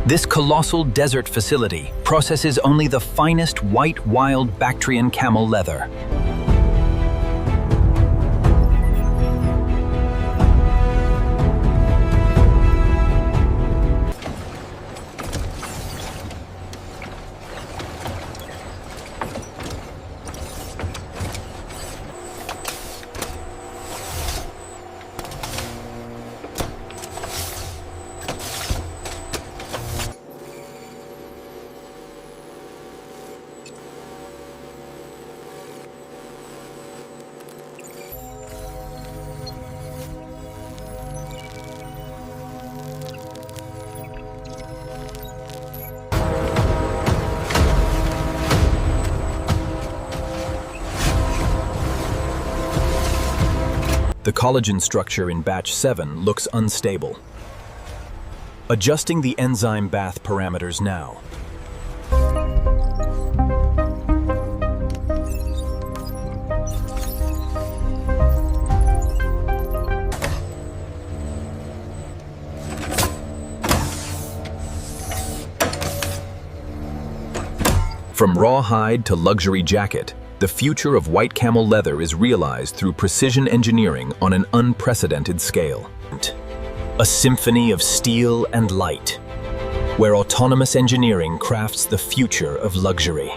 This colossal desert facility processes only the finest white wild Bactrian camel leather. The collagen structure in batch 7 looks unstable. Adjusting the enzyme bath parameters now. From raw hide to luxury jacket, the future of white camel leather is realized through precision engineering on an unprecedented scale. A symphony of steel and light, where autonomous engineering crafts the future of luxury.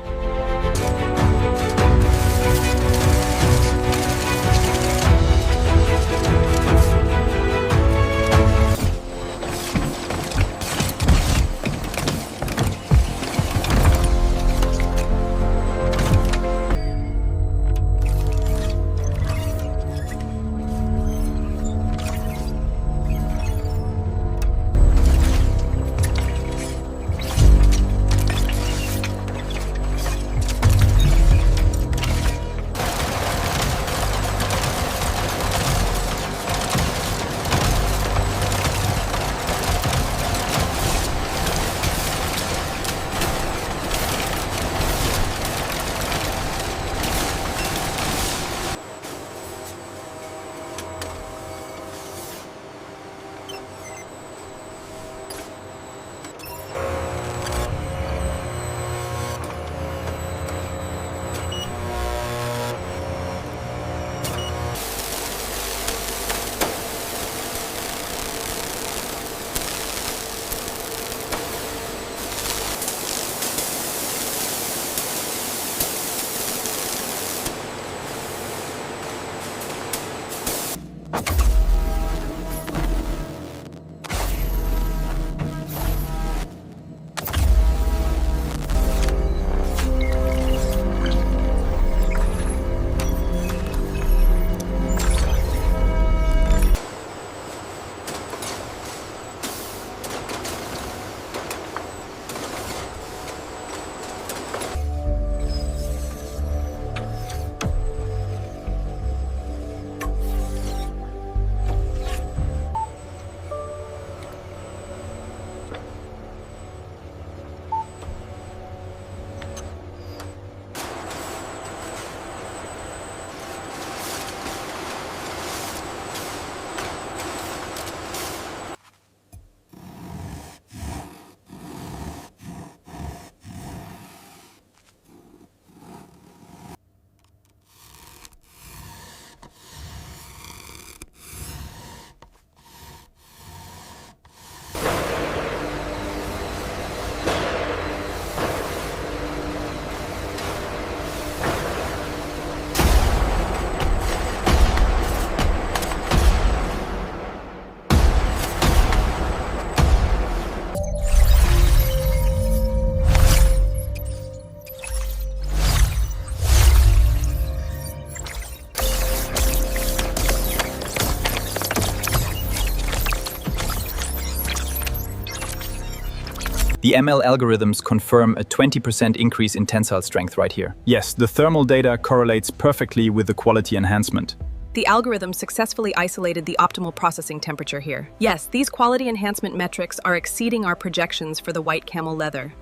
The ML algorithms confirm a 20% increase in tensile strength right here. Yes, the thermal data correlates perfectly with the quality enhancement. The algorithm successfully isolated the optimal processing temperature here. Yes, these quality enhancement metrics are exceeding our projections for the white camel leather.